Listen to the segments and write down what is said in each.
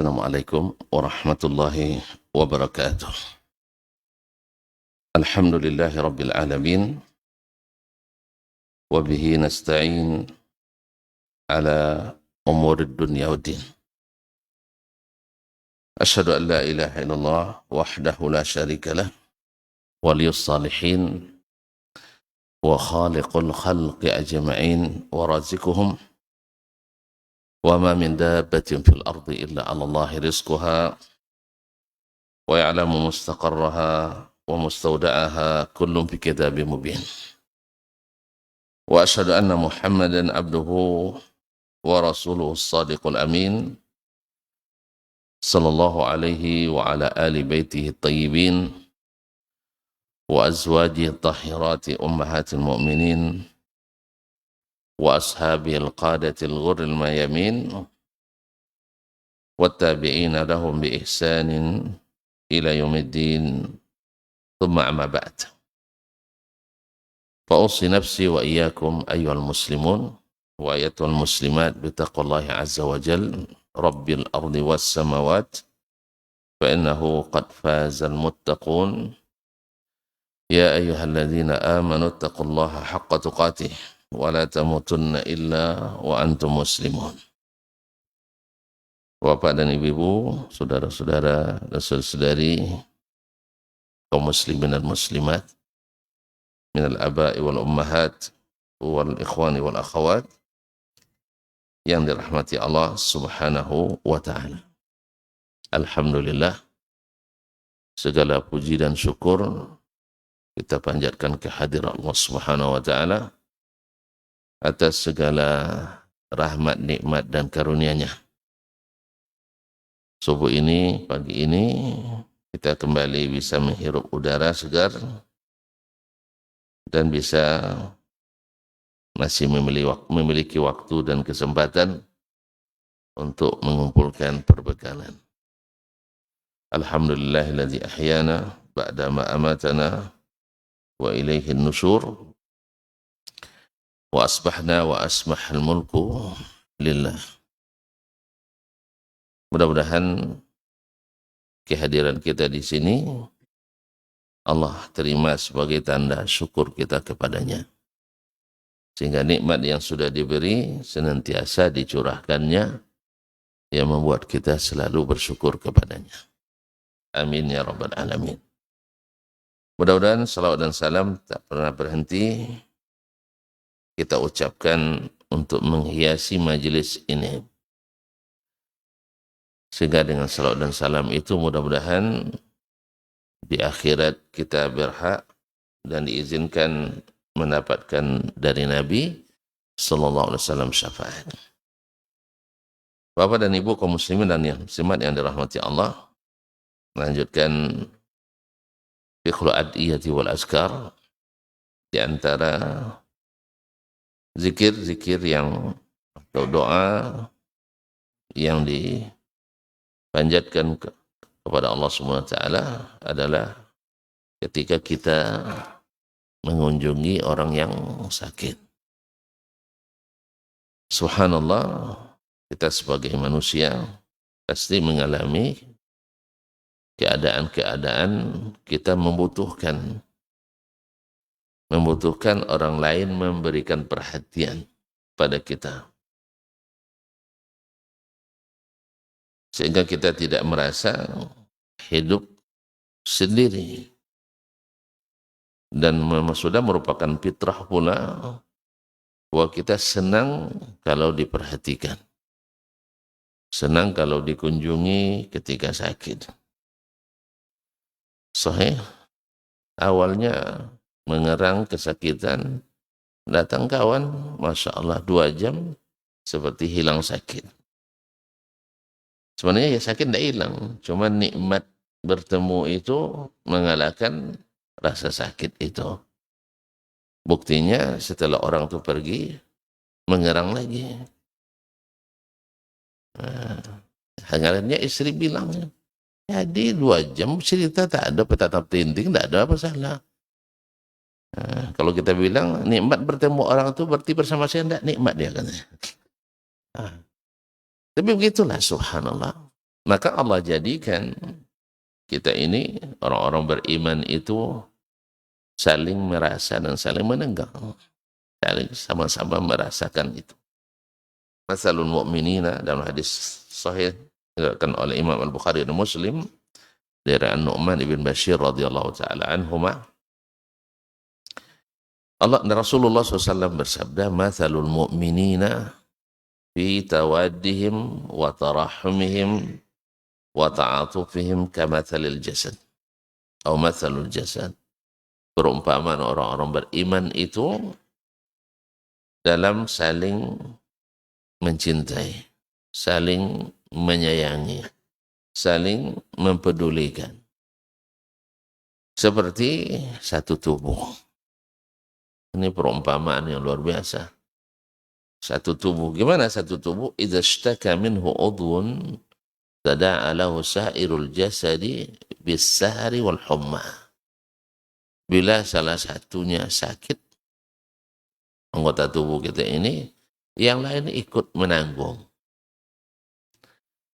Assalamualaikum warahmatullahi wabarakatuh. Alhamdulillahi rabbil alamin. Wabihi nasta'in ala umurid dunya wa din. Asyhadu an la ilaha illallah wahdahu la syarika lah. Waliyus salihin wa khaliqul khalqi ajma'in wa razikuhum. Wa ma min dabbatin fil ardi illa 'ala Allahi rizquha wa ya'lamu mustaqarraha wa mustawda'aha kullun fi kitabim mubin. Wa asyhadu anna Muhammadan abduhu wa rasuluhu as-sadiqul amin sallallahu alaihi wa ala ali baitihi at-tayyibin wa azwajihi at-tahhirati ummahatil mu'minin wa ashabihi al-qadatil ghurril mayamin wattabi'ina lahum bi ihsanin ila yaumiddin thumma amma ba'd. Fa'usi nafsi wa iyyakum ayyuhal muslimun wa ayatul muslimat bitaqwallahi azza wa jal rabbil ardi was samawat fa innahu qad fazal muttaqun ya ayyuhalladzina amanu taqullaha haqqa tuqatih wa la tamutunna illa wa antum muslimun. Bapak dan ibu-ibu, saudara-saudara dan saudari kaum muslimin dan muslimat minal aba'i wal ummahat wal ikhwani wal akhawat yang dirahmati Allah subhanahu wa ta'ala. Alhamdulillah, segala puji dan syukur kita panjatkan kehadiran Allah subhanahu wa ta'ala atas segala rahmat, nikmat dan karunia-Nya. Subuh ini, pagi ini, kita kembali bisa menghirup udara segar dan bisa masih memiliki waktu dan kesempatan untuk mengumpulkan perbekalan. Alhamdulillahilladzi ahyana ba'da ma amatana wa ilaihin nusyur wa asbahna wa asmahal mulku lillah. Mudah-mudahan kehadiran kita di sini Allah terima sebagai tanda syukur kita kepadanya. Sehingga nikmat yang sudah diberi senantiasa dicurahkannya yang membuat kita selalu bersyukur kepadanya. Amin ya rabbal alamin. Mudah-mudahan salawat dan salam tak pernah berhenti kita ucapkan untuk menghiasi majelis ini. Sehingga dengan salawat dan salam itu mudah-mudahan di akhirat kita berhak dan diizinkan mendapatkan dari Nabi sallallahu alaihi wasallam syafaat. Bapak dan Ibu kaum muslimin dan muslimat yang dirahmati Allah, melanjutkan fiqhul adiyati wal azkar, di antara zikir-zikir yang atau doa yang dipanjatkan kepada Allah Subhanahu wa taala adalah ketika kita mengunjungi orang yang sakit. Subhanallah, kita sebagai manusia pasti mengalami keadaan-keadaan kita membutuhkan orang lain memberikan perhatian pada kita. Sehingga kita tidak merasa hidup sendiri. Dan sudah merupakan fitrah pula bahwa kita senang kalau diperhatikan. Senang kalau dikunjungi ketika sakit. Sahih, awalnya mengerang kesakitan, datang kawan, Masya Allah 2 jam seperti hilang sakit. Sebenarnya ya sakit tidak hilang, cuma nikmat bertemu itu mengalahkan rasa sakit itu. Buktinya setelah orang itu pergi, mengerang lagi. Akhirnya istri bilang, jadi 2 jam cerita tak ada petatap tinting, tak ada apa salah. Kalau kita bilang nikmat bertemu orang itu berarti bersama saya, tidak nikmat dia katanya. Tapi begitulah subhanallah. Maka Allah jadikan kita ini, orang-orang beriman itu saling merasa dan saling menenggang. Saling sama-sama merasakan itu. Masalul mu'minina dalam hadis sahih diriwayatkan oleh Imam Al-Bukhari dan Muslim dari An-Nu'man ibn Bashir radhiyallahu taala anhuma, Rasulullah SAW bersabda, "Matsalul mu'minina fi tawaddihim wa tarahumihim wa ta'atufihim kamatsalil jasad." Atau matsalul jasad. Perumpamaan orang-orang beriman itu dalam saling mencintai, saling menyayangi, saling mempedulikan. Seperti satu tubuh. Ini perumpamaan yang luar biasa. Satu tubuh. Gimana satu tubuh? Idza ishtaka minhu udhun tada'a lahu sa'irul jasadi bis-sahri wal humma. Bila salah satunya sakit, anggota tubuh kita ini, yang lain ikut menanggung.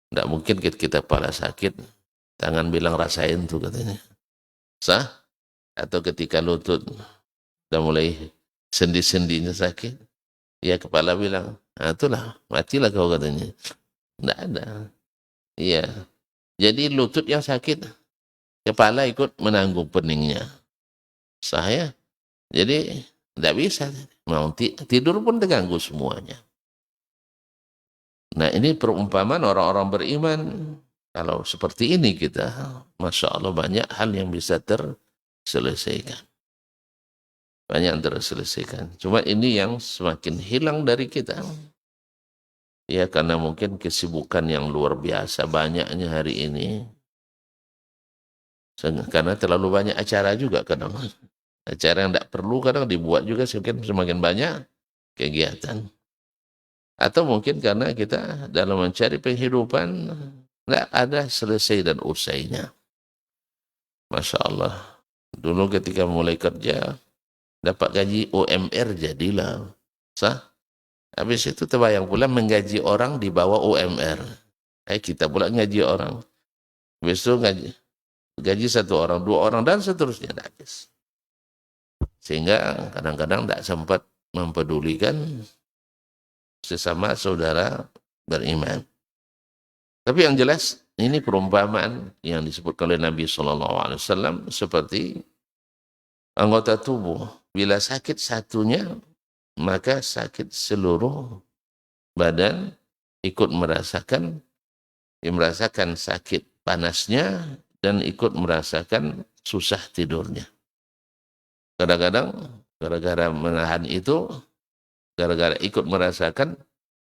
Tidak mungkin kita kepala sakit, tangan bilang rasain tuh katanya. Sah? Atau ketika lutut udah mulai sendi-sendinya sakit, ya kepala bilang, nah itulah, matilah kau katanya. Tidak ada. Iya. Jadi lutut yang sakit, kepala ikut menanggung peningnya. Saya, jadi tidak bisa. Mau tidur pun terganggu semuanya. Nah ini perumpamaan orang-orang beriman. Kalau seperti ini kita, Masya Allah banyak hal yang bisa terselesaikan. Banyak yang terselesaikan. Cuma ini yang semakin hilang dari kita. Ya karena mungkin kesibukan yang luar biasa banyaknya hari ini. Karena terlalu banyak acara juga kadang. Acara yang tidak perlu kadang dibuat juga semakin banyak kegiatan. Atau mungkin karena kita dalam mencari penghidupan tidak ada selesai dan usainya. Masya Allah. Dulu ketika mulai kerja dapat gaji UMR jadilah. Sah? Habis itu terbayang pula menggaji orang di bawah UMR. Kita pula ngaji orang. Habis itu gaji satu orang, dua orang, dan seterusnya. Habis. Sehingga kadang-kadang tidak sempat mempedulikan sesama saudara beriman. Tapi yang jelas, ini perumpamaan yang disebutkan oleh Nabi SAW seperti anggota tubuh. Bila sakit satunya, maka sakit seluruh badan ikut merasakan sakit panasnya dan ikut merasakan susah tidurnya. Kadang-kadang gara-gara menahan itu, gara-gara ikut merasakan,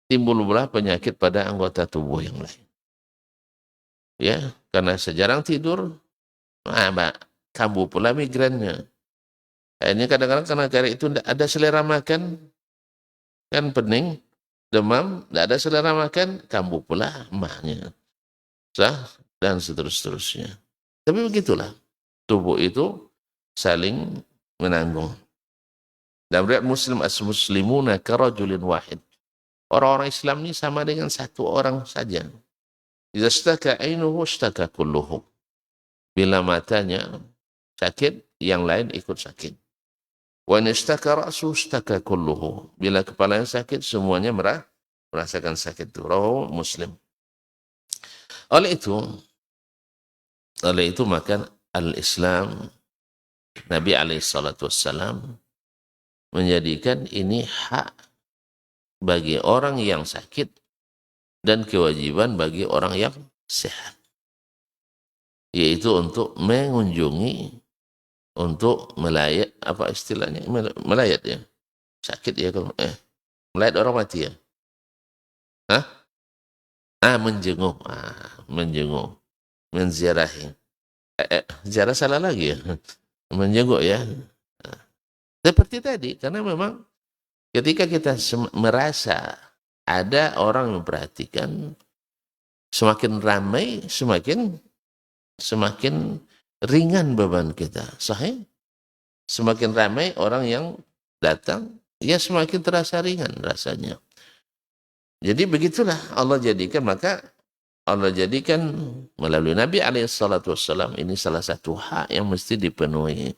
timbul pula penyakit pada anggota tubuh yang lain. Ya, karena sejarang tidur, kambuh pula migrannya. Ini kadang-kadang karena itu tidak ada selera makan, kan pening, demam, tidak ada selera makan, kambuh pula emahnya. Sah, dan seterusnya. Tapi begitulah, tubuh itu saling menanggung. Dan riwayat Muslim, as-muslimuna karajulin wahid. Orang-orang Islam ini sama dengan satu orang saja. Idza ishtaka ainuhu ishtaka kulluhu. Bila matanya sakit, yang lain ikut sakit. Wa in ishtaka ra'suhu ishtaka kulluhu. Bila kepalanya sakit, semuanya merasakan sakit itu. Rawahu Muslim. Oleh itu maka al-Islam, Nabi SAW menjadikan ini hak bagi orang yang sakit dan kewajiban bagi orang yang sehat. Yaitu untuk mengunjungi, untuk melayat, apa istilahnya? Melayat ya. Sakit ya kalau melayat orang mati ya. Hah? Menjenguk. Menjenguk. Menziarahi. Ziarah salah lagi ya. Menjenguk ya. Seperti tadi, karena memang ketika kita merasa ada orang yang memperhatikan, semakin ramai, semakin ringan beban kita. Sahih? Semakin ramai orang yang datang, ya semakin terasa ringan rasanya. Jadi begitulah Allah jadikan, maka Allah jadikan melalui Nabi SAW, ini salah satu hak yang mesti dipenuhi.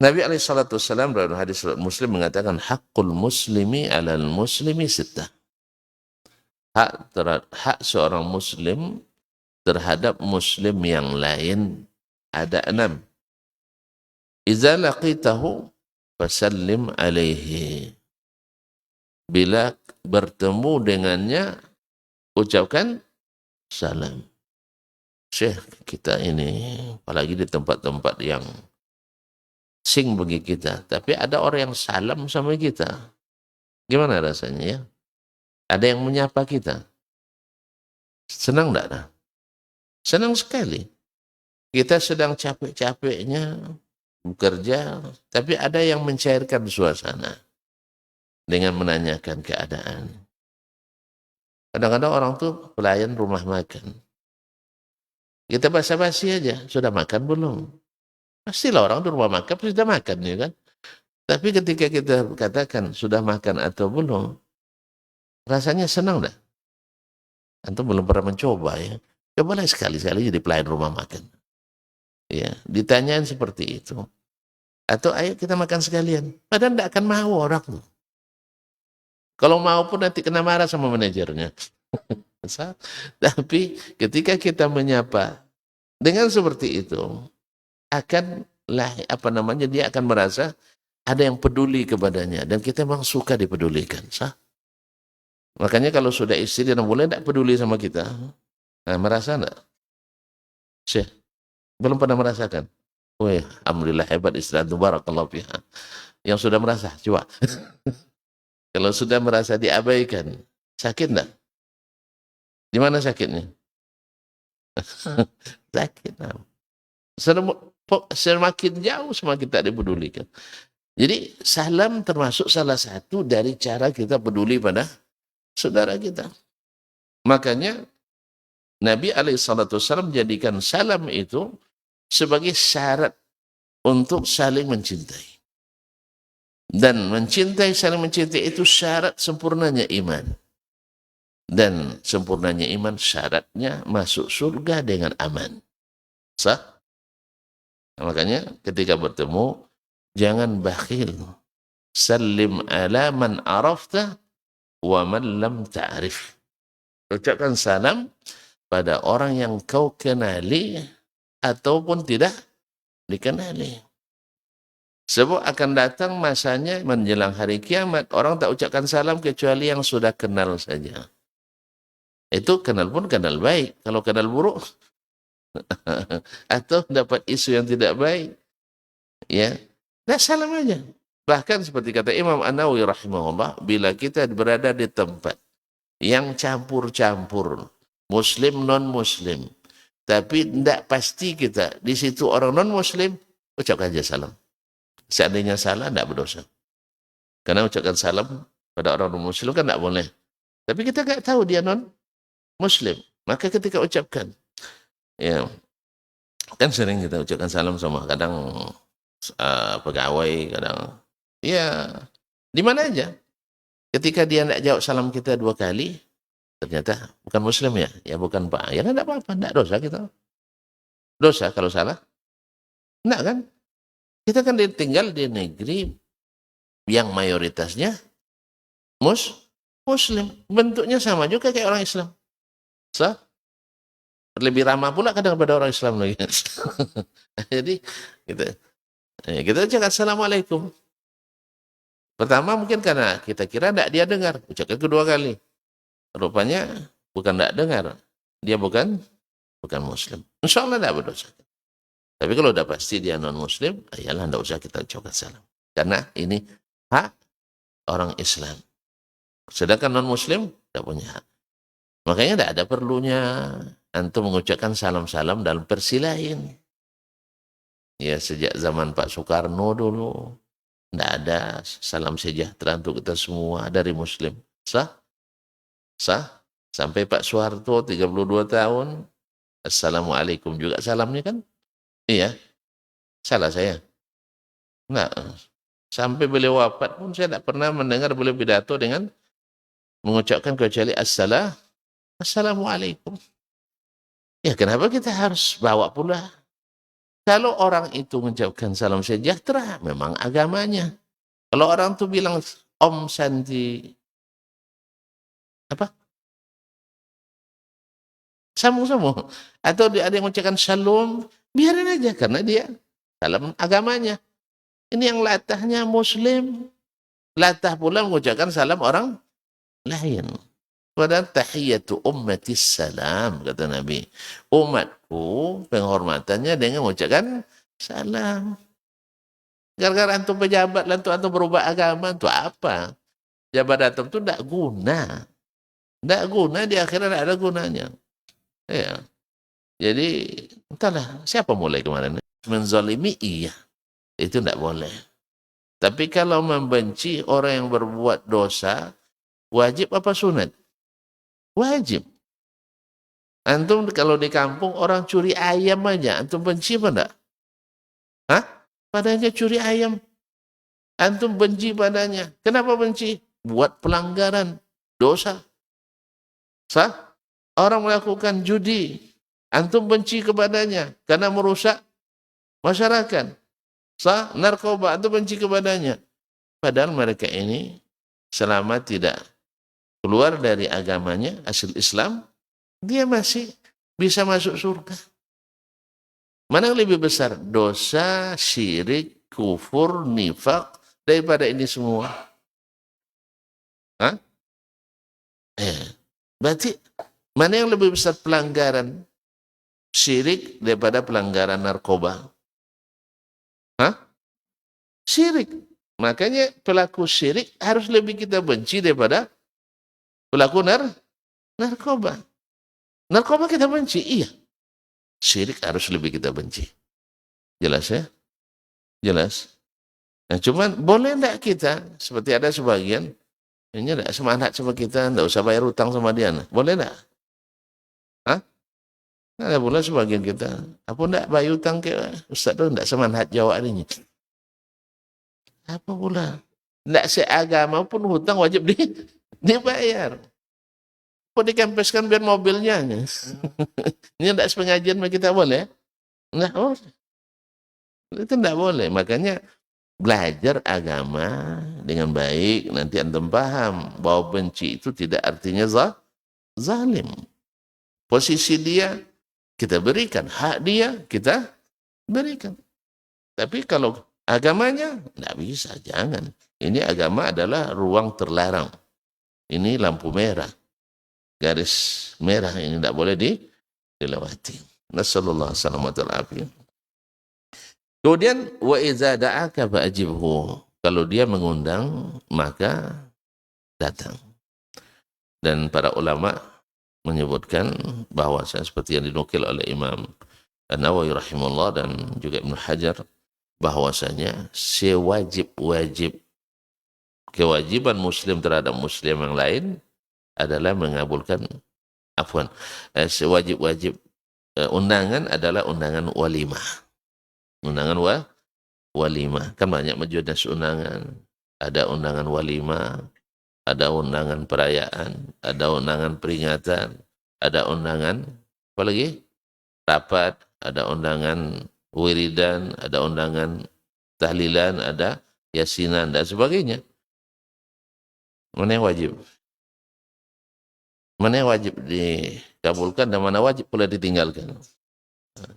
Nabi SAW dalam hadis Muslim mengatakan hakul muslimi alal muslimi sittah. Hak seorang muslim terhadap muslim yang lain ada 6. Iza laqitahu fasallim alaihi. Bila bertemu dengannya, ucapkan salam. Syekh, kita ini, apalagi di tempat-tempat yang asing bagi kita, tapi ada orang yang salam sama kita. Gimana rasanya ya? Ada yang menyapa kita. Senang enggak? Senang sekali. Kita sedang capek-capeknya bekerja, tapi ada yang mencairkan suasana dengan menanyakan keadaan. Kadang-kadang orang tuh pelayan rumah makan. Kita basa-basi aja, sudah makan belum? Pastilah orang di rumah makan sudah makan ya kan. Tapi ketika kita katakan sudah makan atau belum, rasanya senang dah. Antum belum pernah mencoba ya. Cobalah sekali-sekali jadi pelayan rumah makan. Ya, ditanyain seperti itu. Atau ayo kita makan sekalian. Padahal tidak akan mau orang. Kalau mau pun nanti kena marah sama manajernya. Tapi ketika kita menyapa dengan seperti itu, dia akan merasa ada yang peduli kepadanya dan kita memang suka dipedulikan. Makanya kalau sudah istri dan boleh tidak peduli sama kita, nah, merasa enggak? Syekh, belum pernah merasakan. Wih, alhamdulillah hebat istri antum, barakallahu fiha. Yang sudah merasa, coba. Kalau sudah merasa diabaikan, sakit enggak? Di mana sakitnya? Sakit. Semakin jauh semakin tak dipedulikan. Jadi salam termasuk salah satu dari cara kita peduli pada saudara kita. Makanya Nabi SAW jadikan salam itu sebagai syarat untuk saling mencintai. Dan saling mencintai itu syarat sempurnanya iman. Dan sempurnanya iman syaratnya masuk surga dengan aman. Sah? Nah, makanya ketika bertemu, jangan bakhil. Salim ala man arafta wa man lam ta'rif. Ucapkan salam pada orang yang kau kenali ataupun tidak dikenali. Sebab akan datang masanya menjelang hari kiamat, orang tak ucapkan salam kecuali yang sudah kenal saja. Itu kenal pun kenal baik. Kalau kenal buruk, atau dapat isu yang tidak baik, ya, nah salam aja. Bahkan seperti kata Imam An-Nawawi rahimahullah, bila kita berada di tempat yang campur-campur, muslim non-muslim, tapi tidak pasti kita di situ orang non-muslim, ucapkan aja salam. Seandainya salah, tidak berdosa. Karena ucapkan salam pada orang non-muslim kan tidak boleh. Tapi kita tidak tahu dia non-muslim, maka ketika ucapkan, ya, kan sering kita ucapkan salam sama kadang pegawai, kadang ya di mana aja. Ketika dia tidak jawab salam kita 2 kali, ternyata bukan muslim ya, ya bukan Pak, ya tidak apa-apa, tidak dosa kita. Dosa kalau salah? Tidak kan? Kita kan tinggal di negeri yang mayoritasnya muslim, bentuknya sama juga kayak orang Islam. Lebih ramah pula kadang pada orang Islam lagi. Jadi kita ucapkan assalamualaikum. Pertama mungkin karena kita kira tidak dia dengar, ucapkan kedua kali. Rupanya bukan tidak dengar, dia bukan muslim. Insya Allah tidak berdosa. Tapi kalau sudah pasti dia non muslim, ayalah tidak usah kita ucapkan salam. Karena ini hak orang Islam. Sedangkan non muslim tidak punya hak. Makanya tidak ada perlunya antum mengucapkan salam-salam dalam persilahan. Ya sejak zaman Pak Soekarno dulu tidak ada salam sejahtera untuk kita semua dari muslim. Sah? Sampai Pak Soeharto 32 tahun, assalamualaikum juga salamnya kan? Iya. Salah saya? Enggak. Sampai beliau wafat pun saya tidak pernah mendengar beliau pidato dengan mengucapkan kecuali assalamualaikum. Assalamualaikum. Ya kenapa kita harus bawa pula? Kalau orang itu mengucapkan salam sejahtera, memang agamanya. Kalau orang itu bilang Om Santi, apa? Sambung-sambung. Atau ada yang mengucapkan Shalom, biarin aja karena dia dalam agamanya. Ini yang latahnya Muslim, latah pula mengucapkan salam orang lain. Padahal tahiyatu ummatis salam, kata Nabi. Umatku penghormatannya dengan mengucapkan salam. Gara-gara antum pejabat, antum berubah agama, itu apa? Jabat antum itu tidak guna. Tidak guna, di akhirat tidak ada gunanya. Ya. Jadi, entahlah, siapa mulai kemarin? Menzalimi, iya. Itu tidak boleh. Tapi kalau membenci orang yang berbuat dosa, wajib apa sunat? Wajib. Antum kalau di kampung orang curi ayam aja, antum benci apa enggak? Hah? Padanya curi ayam. Antum benci padanya. Kenapa benci? Buat pelanggaran, dosa. Sah? Orang melakukan judi, antum benci kepadanya karena merusak masyarakat. Sah? Narkoba, antum benci kepadanya. Padahal mereka ini selama tidak keluar dari agamanya, asal Islam, dia masih bisa masuk surga. Mana yang lebih besar? Dosa, syirik, kufur, nifak, daripada ini semua. Hah? Berarti mana yang lebih besar pelanggaran syirik daripada pelanggaran narkoba? Hah? Syirik. Makanya pelaku syirik harus lebih kita benci daripada pelaku narkoba. Narkoba kita benci, iya. Syirik harus lebih kita benci. Jelas ya? Jelas. Nah, cuman boleh enggak kita, seperti ada sebagian, ini enggak semangat sama kita, enggak usah bayar utang sama dia. Boleh enggak? Hah? Ada pula sebagian kita, apa enggak bayar utang ke Ustaz tu enggak semangat jawab ini. Apa pula? Enggak seagama pun hutang wajib dibayar. Kok dikempeskan biar mobilnya? Ini enggak sepengajian kita boleh? Enggak, oh. Itu enggak boleh. Makanya belajar agama dengan baik, nanti antum paham bahwa benci itu tidak artinya zalim. Posisi dia kita berikan, hak dia kita berikan. Tapi kalau agamanya tidak bisa, jangan. Ini agama adalah ruang terlarang. Ini lampu merah, garis merah, ini tidak boleh dilewati. Nasallallahu alaihi wasallam. Kemudian wa iza da'aka fa'ajibhu. Kalau dia mengundang, maka datang. Dan para ulama menyebutkan bahwasanya seperti yang dinukil oleh Imam An-Nawawi rahimahullah dan juga Ibnu Hajar, bahwasanya kewajiban muslim terhadap muslim yang lain adalah mengabulkan sewajib-wajib undangan adalah undangan walimah. Undangan walimah. Kan banyak majelis undangan. Ada undangan walimah, ada undangan perayaan, ada undangan peringatan, ada undangan apa lagi? Rapat, ada undangan wiridan, ada undangan tahlilan, ada yasinan dan sebagainya. Mana yang wajib? Mana yang wajib dikabulkan dan mana wajib pula ditinggalkan?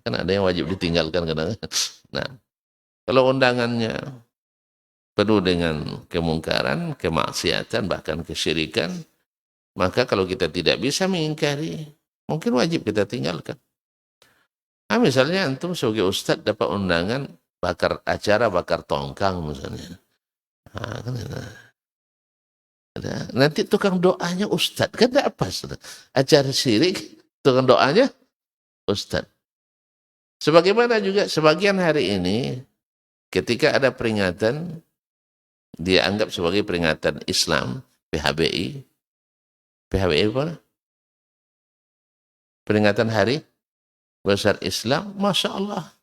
Kan ada yang wajib ditinggalkan kadang. Nah, kalau undangannya penuh dengan kemungkaran, kemaksiatan, bahkan kesyirikan, maka kalau kita tidak bisa mengingkari, mungkin wajib kita tinggalkan. Nah, misalnya antum sebagai ustadz dapat undangan acara bakar tongkang misalnya. Nah, kan nanti tukang doanya ustadz, kan tidak pas. Acara syirik, tukang doanya ustadz. Sebagaimana juga sebagian hari ini, ketika ada peringatan, dia anggap sebagai peringatan Islam, PHBI. PHBI apa? Peringatan Hari Besar Islam, Masya Allah.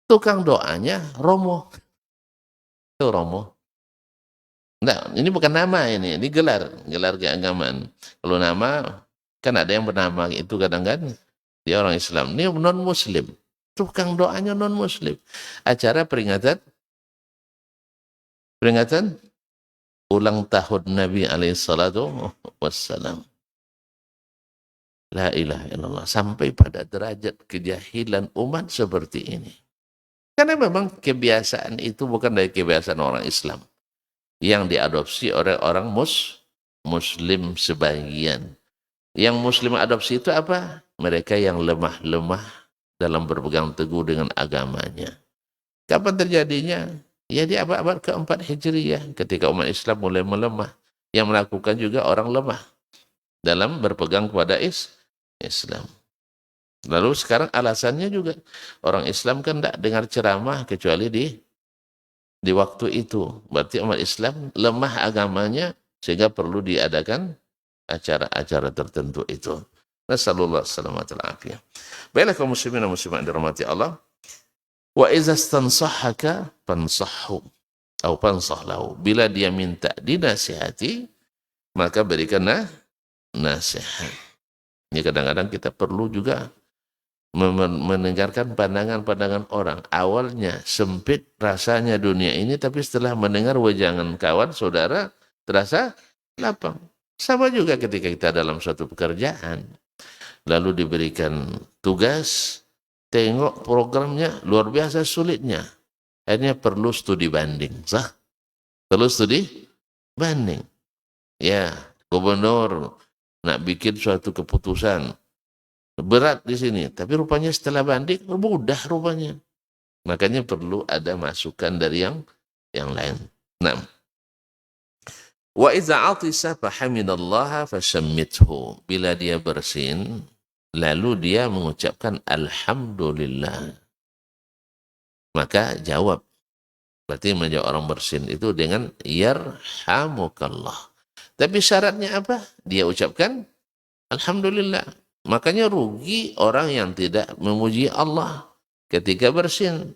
Tukang doanya Romo. Itu Romo. Nah, ini bukan nama ini gelar keagamaan. Kalau nama, Kan ada yang bernama itu kadang-kadang dia orang Islam, ini non Muslim, tukang doanya non Muslim. Acara peringatan ulang tahun Nabi alaihissalatu wassalam. La ilaha illallah. Sampai pada derajat kejahilan umat seperti ini. Karena memang kebiasaan itu bukan dari kebiasaan orang Islam. Yang diadopsi oleh orang Muslim sebagian. Yang Muslim adopsi itu apa? Mereka yang lemah-lemah dalam berpegang teguh dengan agamanya. Kapan terjadinya? Ya di abad-abad keempat Hijriyah. Ketika umat Islam mulai melemah. Yang melakukan juga orang lemah dalam berpegang kepada Islam. Lalu sekarang alasannya juga orang Islam kan tidak dengar ceramah kecuali di waktu itu. Berarti umat Islam lemah agamanya sehingga perlu diadakan acara-acara tertentu itu. Nasallallahu alaihi wasallam. Baiklah kaum muslimin dan muslimat dirahmati Allah. Wa iza stansahaka fansahhu atau fansah lahu. Bila dia minta dinasihati, maka berikan nasihat. Ini kadang-kadang kita perlu juga mendengarkan pandangan-pandangan orang. Awalnya sempit rasanya dunia ini, tapi setelah mendengar wejangan kawan, saudara, terasa lapang. Sama juga ketika kita dalam suatu pekerjaan, lalu diberikan tugas, tengok programnya luar biasa sulitnya. Akhirnya perlu studi banding. Sah? Perlu studi banding. Ya, gubernur nak bikin suatu keputusan berat di sini, tapi rupanya setelah banding mudah rupanya. Makanya perlu ada masukan dari yang lain. Nah, wa iza atisa fahamidallaha fashammithu. Bila dia bersin, lalu dia mengucapkan alhamdulillah, maka jawab. Berarti menjawab orang bersin itu dengan yarhamukallah. Tapi syaratnya apa? Dia ucapkan alhamdulillah. Makanya rugi orang yang tidak memuji Allah ketika bersin.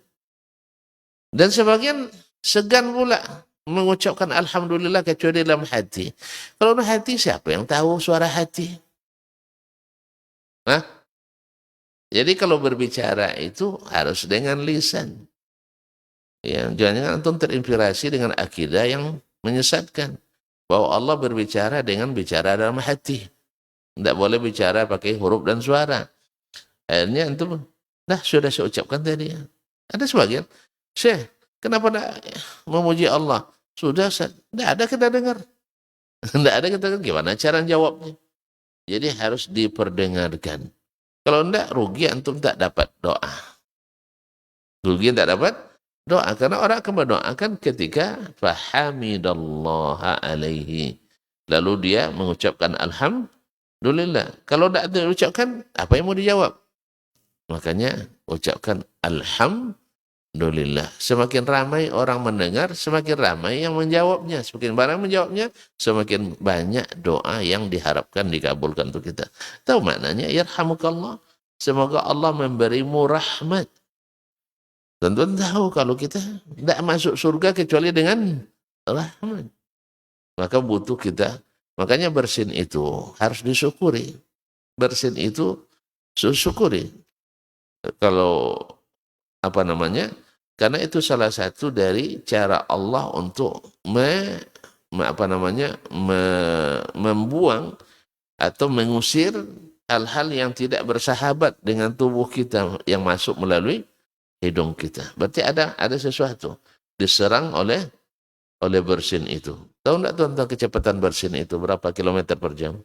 Dan sebagian segan pula mengucapkan alhamdulillah kecuali dalam hati. Kalau dalam hati siapa yang tahu suara hati? Hah? Jadi kalau berbicara itu harus dengan lisan. Ya, jangan antum terinspirasi dengan akidah yang menyesatkan. Bahwa Allah berbicara dengan bicara dalam hati. Tidak boleh bicara pakai huruf dan suara. Akhirnya antum, sudah saya ucapkan tadi. Ada sebagian, Syekh, kenapa tidak memuji Allah? Sudah, tidak ada kita dengar. Tidak ada kita dengar, gimana cara jawabnya? Jadi harus diperdengarkan. Kalau tidak, rugi antum tak dapat doa. Rugi tak dapat doa. Karena orang akan berdoakan ketika fahamidallaha alaihi. Lalu dia mengucapkan alhamdulillah. Kalau tidak diucapkan, apa yang mau dijawab? Makanya ucapkan alhamdulillah. Semakin ramai orang mendengar, semakin ramai yang menjawabnya. Semakin banyak menjawabnya, semakin banyak doa yang diharapkan dikabulkan untuk kita. Tahu maknanya? Yarhamukallah. Semoga Allah memberimu rahmat. Tentu tahu kalau kita tidak masuk surga kecuali dengan rahmat. Maka butuh kita. Makanya bersin itu harus disyukuri. Bersin itu syukuri. Kalau karena itu salah satu dari cara Allah untuk membuang atau mengusir hal-hal yang tidak bersahabat dengan tubuh kita yang masuk melalui hidung kita. Berarti ada sesuatu diserang oleh bersin itu. Tahu enggak tentang kecepatan bersin itu berapa kilometer per jam?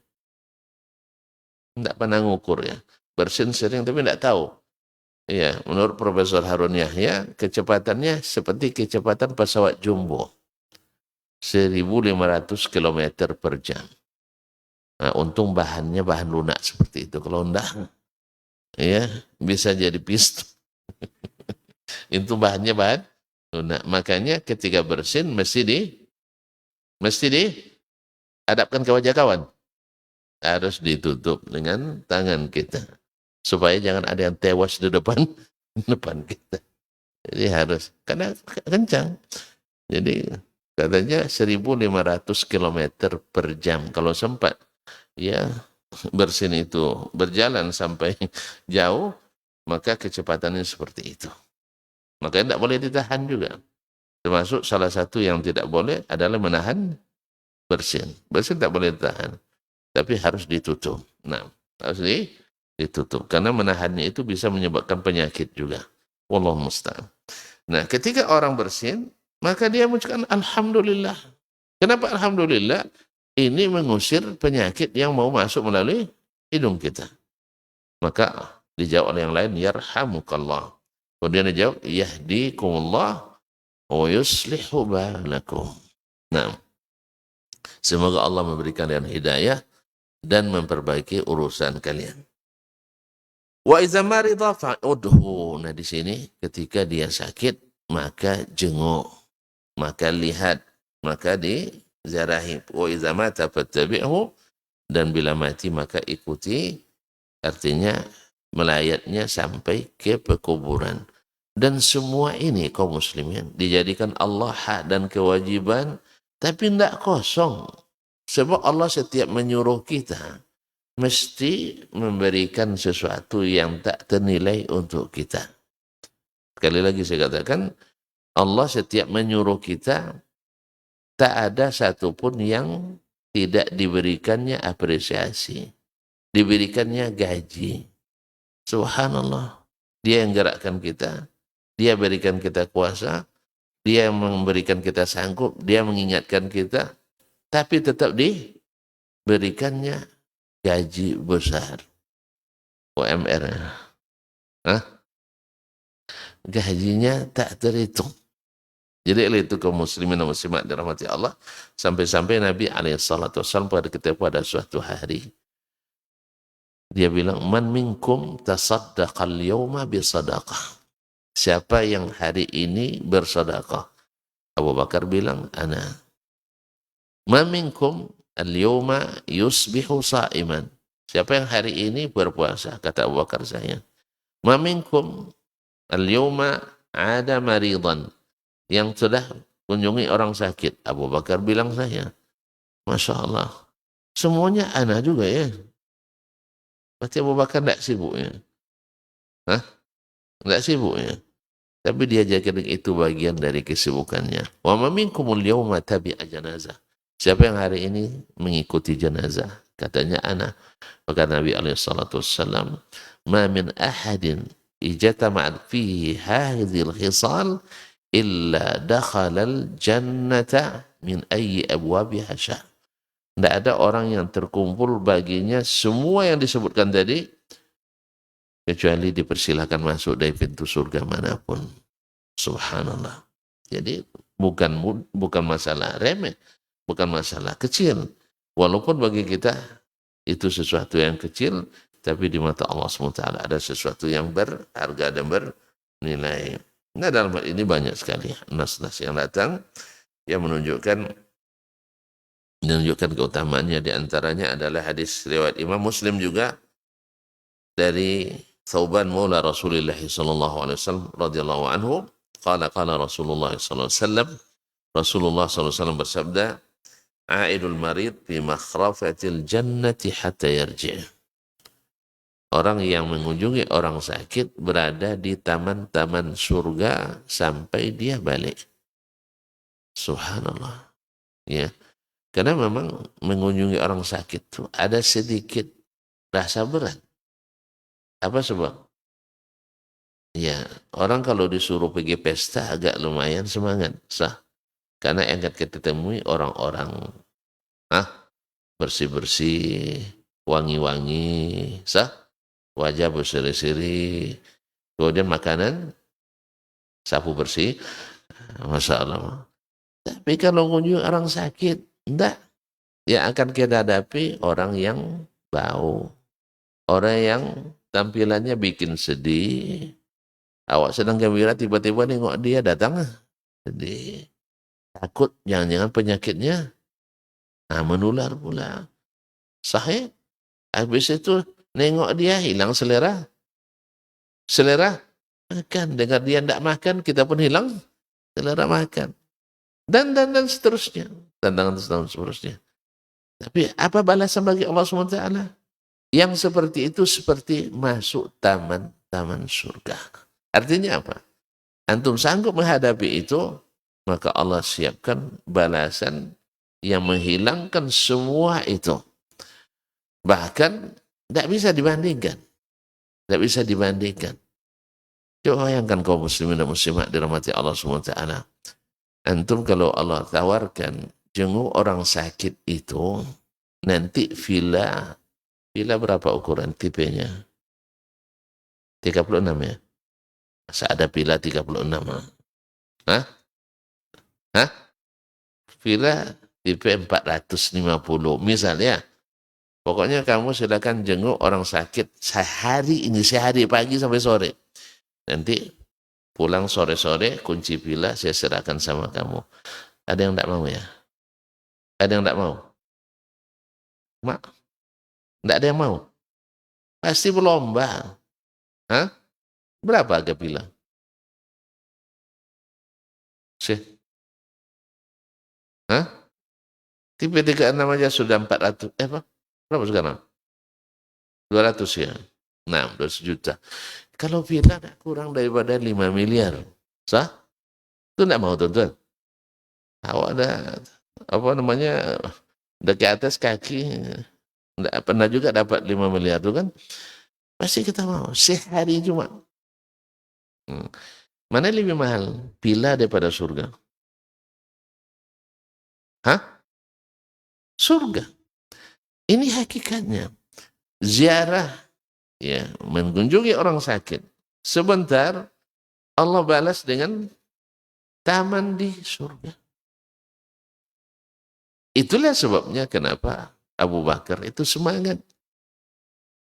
Enggak pernah ngukur ya. Bersin sering tapi enggak tahu. Ya, menurut Profesor Harun Yahya, kecepatannya seperti kecepatan pesawat jumbo. 1.500 km per jam. Nah, untung bahannya bahan lunak seperti itu. Kalau enggak, ya bisa jadi pistol. Itu bahannya bahan lunak. Makanya ketika bersin mesti dihadapkan ke wajah kawan. Harus ditutup dengan tangan kita. Supaya jangan ada yang tewas di depan kita. Jadi harus, karena kencang. Jadi katanya 1.500 km per jam. Kalau sempat, ya bersin itu berjalan sampai jauh, maka kecepatannya seperti itu. Maka tidak boleh ditahan juga. Termasuk salah satu yang tidak boleh adalah menahan bersin. Bersin tidak boleh ditahan, tapi harus ditutup. Nah, harus ditutup. Karena menahannya itu bisa menyebabkan penyakit juga. Wallahu musta'an. Nah, ketika orang bersin, maka dia mengucapkan Alhamdulillah. Kenapa Alhamdulillah? Ini mengusir penyakit yang mau masuk melalui hidung kita. Maka dijawab oleh yang lain, yarhamukallah. Kemudian dijawab, yahdikumullah wa yuslihu balakum. Nah, semoga Allah memberikan kalian hidayah dan memperbaiki urusan kalian. Wa iza marida fa'udhu. Nah, di sini ketika dia sakit, maka jenguk, maka lihat, maka diziarahi. Wa iza mata fattabi'hu, dan bila mati maka ikuti, artinya melayatnya sampai ke pekuburan. Dan semua ini kaum muslimin dijadikan Allah hak dan kewajiban, tapi tidak kosong. Sebab Allah setiap menyuruh kita mesti memberikan sesuatu yang tak ternilai untuk kita. Sekali lagi saya katakan, Allah setiap menyuruh kita, tak ada satupun yang tidak diberikannya apresiasi, diberikannya gaji. Subhanallah. Dia yang gerakkan kita, dia berikan kita kuasa, dia yang memberikan kita sanggup, dia mengingatkan kita, tapi tetap diberikannya gaji besar. UMR. Hah? Gajinya tak terhitung. Jadi itu kaum muslimin dan muslimat dirahmati Allah, sampai-sampai Nabi SAW pada suatu hari dia bilang, man minkum tasaddaqal yawma bisadaqah. Siapa yang hari ini bersedekah? Abu Bakar bilang, ana. Man minkum al-yawma yusbihu sa'iman. Siapa yang hari ini berpuasa? Kata Abu Bakar, saya. Man minkum al-yawma ada maridan. Yang sudah kunjungi orang sakit. Abu Bakar bilang, saya. Masya Allah. Semuanya ana juga ya. Berarti Abu Bakar tidak sibuk ya. Hah? Tidak sibuk ya. Tapi dia jadikan itu bagian dari kesibukannya. Wa ma minkumul yawma tabi'a janazah. Siapa yang hari ini mengikuti jenazah? Katanya ana. Maka Nabi SAW, ma min ahadin ijtama'at fihi hadhil khisal illa dakhalal jannata min ayyi abwabiha sya'. Tidak ada orang yang terkumpul baginya semua yang disebutkan tadi, kecuali dipersilakan masuk dari pintu surga manapun. Subhanallah. Jadi bukan masalah remeh, bukan masalah kecil. Walaupun bagi kita itu sesuatu yang kecil, tapi di mata Allah SWT ada sesuatu yang berharga dan bernilai. Nah, dalam hal ini banyak sekali nas-nas yang datang yang menunjukkan keutamaannya. Di antaranya adalah hadis riwayat Imam Muslim juga dari Thauban maula Rasulullah sallallahu alaihi wasallam radhiyallahu anhu, qala Rasulullah sallallahu alaihi wasallam, Rasulullah sallallahu alaihi wasallam bersabda, aidul marid fi makhrafatil jannati hatta yarji'. Orang yang mengunjungi orang sakit berada di taman-taman surga sampai dia balik. Subhanallah. Ya. Karena memang mengunjungi orang sakit itu ada sedikit rasa berat. Apa sebab? Ya, orang kalau disuruh pergi pesta agak lumayan semangat, sah. Karena yang kita temui orang-orang bersih-bersih, wangi-wangi, sah. Wajah berseri-seri. Kemudian makanan sapu bersih. Masya Allah. Tapi kalau mengunjungi orang sakit, enggak. Yang akan kita hadapi orang yang bau. Orang yang tampilannya bikin sedih. Awak sedang gembira, tiba-tiba nengok dia datang. Sedih. Takut jangan-jangan penyakitnya menular pula. Sahih. Habis itu nengok dia hilang selera. Selera makan. Dengar dia tidak makan, kita pun hilang selera makan. Dan seterusnya. Dan seterusnya. Tapi apa balasan bagi Allah SWT? Yang seperti itu seperti masuk taman surga. Artinya apa? Antum sanggup menghadapi itu, maka Allah siapkan balasan yang menghilangkan semua itu. Bahkan tidak bisa dibandingkan. Tidak bisa dibandingkan. Coba bayangkan kaum muslimin dan muslimat dirahmati Allah SWT. Antum kalau Allah tawarkan jenguk orang sakit itu, nanti villa berapa ukuran tipenya? 36 ya? Masa ada villa 36? Hah? Hah? Villa tipe 450 misalnya. Pokoknya kamu silakan jenguk orang sakit sehari pagi sampai sore. Nanti pulang sore-sore, kunci villa saya serahkan sama kamu. Ada yang tidak mau ya? Ada yang tidak mau? Mak, tidak ada yang mau? Pasti berlomba. Hah? Berapa harga villa? Sih? Hah? Tipe 36 aja sudah 400. Apa? Berapa sekarang? 200 ya? Nah, 200 juta. Kalau villa tidak kurang daripada 5 miliar. Sah? Itu tidak mau, tuan-tuan. Awak ada, apa namanya, dari atas kaki, tidak pernah juga dapat 5 miliar itu kan. Pasti kita mau. Sehari cuma. Mana lebih mahal? Villa daripada surga? Hah? Surga. Ini hakikatnya. Ziarah, ya, mengunjungi orang sakit. Sebentar, Allah balas dengan taman di surga. Itulah sebabnya kenapa Abu Bakar itu semangat.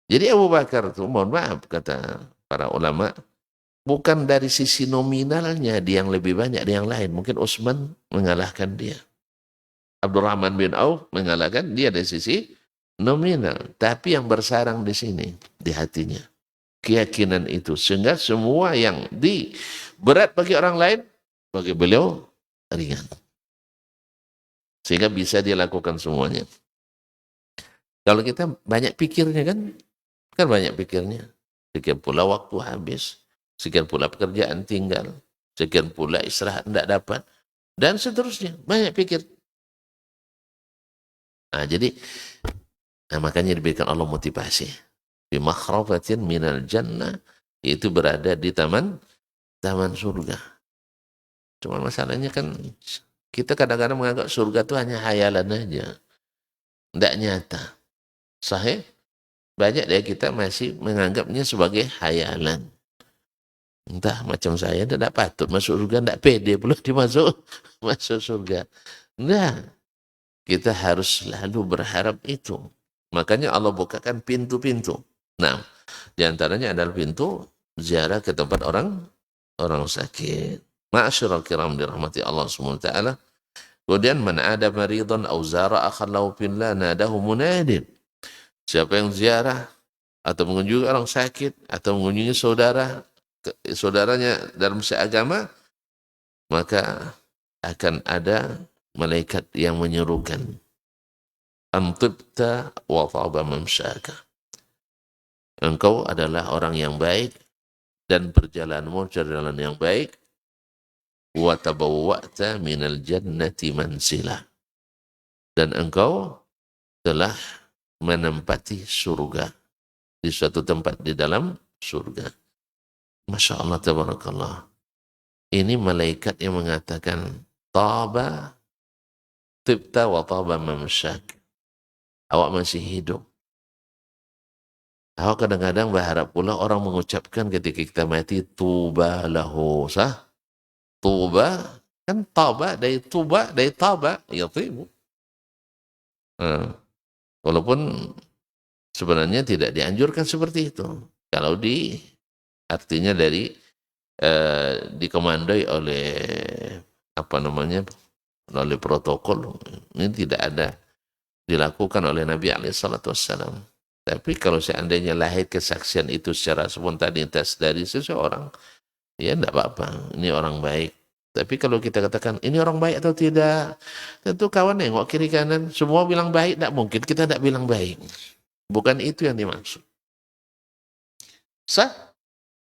Jadi Abu Bakar itu, mohon maaf kata para ulama, bukan dari sisi nominalnya dia yang lebih banyak dari yang lain. Mungkin Utsman mengalahkan dia. Abdurrahman bin Auf mengalahkan dia dari sisi nominal. Tapi yang bersarang di sini, di hatinya. Keyakinan itu. Sehingga semua yang berat bagi orang lain, bagi beliau ringan. Sehingga bisa dia lakukan semuanya. Kalau kita banyak pikirnya kan banyak pikirnya. Sekian pula waktu habis. Sekian pula pekerjaan tinggal. Sekian pula istirahat tidak dapat. Dan seterusnya. Banyak pikir. Nah, jadi makanya diberikan Allah motivasi. Bi makhrafatin minal jannah, itu berada di taman surga. Cuma masalahnya kan kita kadang-kadang menganggap surga itu hanya hayalan aja. Tidak nyata. Sahih? Banyak dari kita masih menganggapnya sebagai hayalan. Entah macam saya tidak patut masuk surga, tidak pede pula masuk surga. Nah, kita harus selalu berharap itu. Makanya Allah bukakan pintu-pintu. Nah, diantaranya adalah pintu ziarah ke tempat orang sakit. Ma'asyiral kiram dirahmati Allah SWT. Kemudian man ada maridhan aw zara akhan lahu fillah nadahu munadin. Siapa yang ziarah atau mengunjungi orang sakit atau mengunjungi saudaranya dalam seagama, maka akan ada malaikat yang menyerukan, antibta wa taba mamsyaka. Engkau adalah orang yang baik dan perjalananmu perjalanan yang baik. Wa tabawwa'ta minal jannati mansila. Dan engkau telah menempati surga di suatu tempat di dalam surga. Masya Allah, tabarakallah. Ini malaikat yang mengatakan, taba tibta wa taba mamsyak. Awak masih hidup. Awak kadang-kadang berharap pula orang mengucapkan ketika kita mati, tuba lahu. Sah? Tuba, kan taba dari tuba, dari taba, ya tibu. Walaupun sebenarnya tidak dianjurkan seperti itu. Kalau artinya dari dikomandoi oleh oleh protokol, ini tidak ada dilakukan oleh Nabi SAW. Tapi kalau seandainya lahir kesaksian itu secara spontanitas dari seseorang, ya tidak apa-apa, ini orang baik. Tapi kalau kita katakan ini orang baik atau tidak, tentu kawan nengok kiri kanan, semua bilang baik, tidak mungkin kita tidak bilang baik. Bukan itu yang dimaksud. Sah?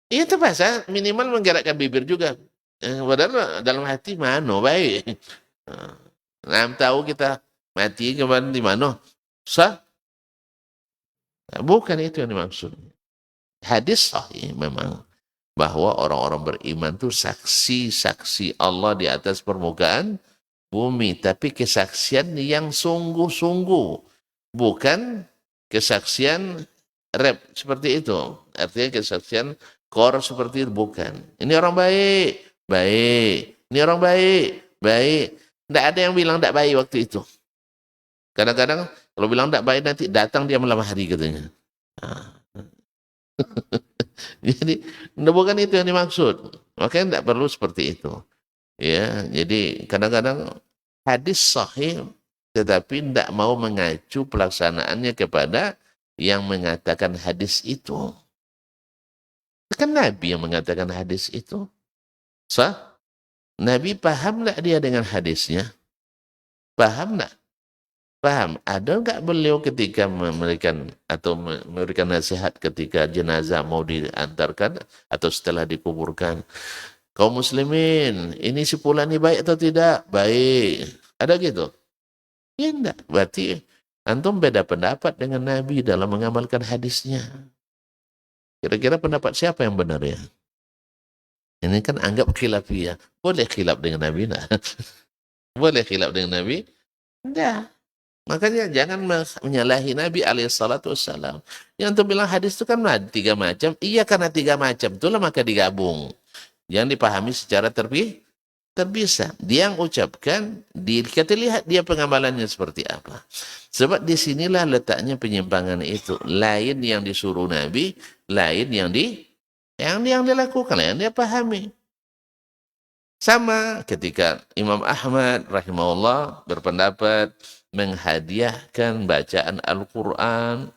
Iya terpaksa minimal menggerakkan bibir juga. Padahal dalam hati mano baik. Nah, tahu kita mati kemarin di mana? Sah? Bukan itu yang dimaksud. Hadis sahih memang bahwa orang-orang beriman itu saksi-saksi Allah di atas permukaan bumi, tapi kesaksian yang sungguh-sungguh, bukan kesaksian rep seperti itu. Artinya kesaksian kor seperti itu bukan. Ini orang baik, baik. Ini orang baik, baik. Tidak ada yang bilang tidak baik waktu itu. Kadang-kadang kalau bilang tidak baik nanti datang dia malam hari katanya. Nah. Jadi bukan itu yang dimaksud. Makanya tidak perlu seperti itu. Ya, jadi kadang-kadang hadis sahih tetapi tidak mau mengacu pelaksanaannya kepada yang mengatakan hadis itu. Kan Nabi yang mengatakan hadis itu. Sah? Nabi paham tak dia dengan hadisnya? Paham tak? Paham. Ada enggak beliau ketika memberikan atau memberikan nasihat ketika jenazah mau diantarkan atau setelah dikuburkan? Kaum muslimin, ini si fulan ini baik atau tidak? Baik. Ada gitu? Ya enggak. Berarti antum beda pendapat dengan Nabi dalam mengamalkan hadisnya. Kira-kira pendapat siapa yang benar ya? Ini kan anggap khilafiyah. Boleh khilaf dengan Nabi? Nah. Boleh khilaf dengan Nabi? Enggak. Makanya jangan menyalahi Nabi alaihissalam. Yang untuk bilang hadis itu kan tiga macam. Iya karena tiga macam. Itulah maka digabung. Yang dipahami secara terpisah. Dia yang ucapkan, kita lihat dia pengamalannya seperti apa. Sebab disinilah letaknya penyimpangan itu. Lain yang disuruh Nabi, lain yang dilakukan, yang dia pahami. Sama ketika Imam Ahmad rahimahullah berpendapat menghadiahkan bacaan Al-Quran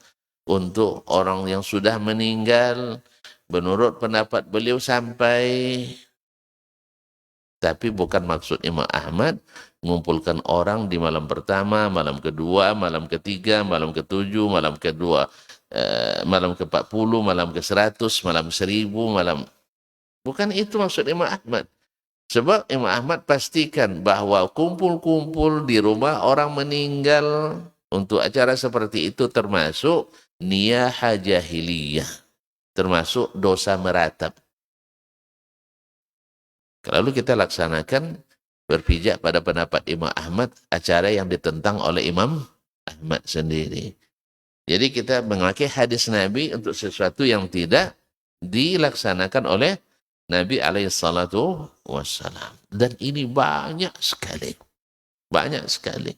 untuk orang yang sudah meninggal. Menurut pendapat beliau sampai, tapi bukan maksud Imam Ahmad mengumpulkan orang di malam pertama, malam kedua, malam ketiga, malam ketujuh, malam kedua, malam ke-40, malam ke-100, malam 1000, malam. Bukan itu maksud Imam Ahmad. Sebab Imam Ahmad pastikan bahwa kumpul-kumpul di rumah orang meninggal untuk acara seperti itu termasuk niyahah jahiliyah, termasuk dosa meratap. Lalu kita laksanakan berpijak pada pendapat Imam Ahmad, acara yang ditentang oleh Imam Ahmad sendiri. Jadi kita memakai hadis Nabi untuk sesuatu yang tidak dilaksanakan oleh Nabi alaihissalatu wassalam. Dan ini banyak sekali. Banyak sekali.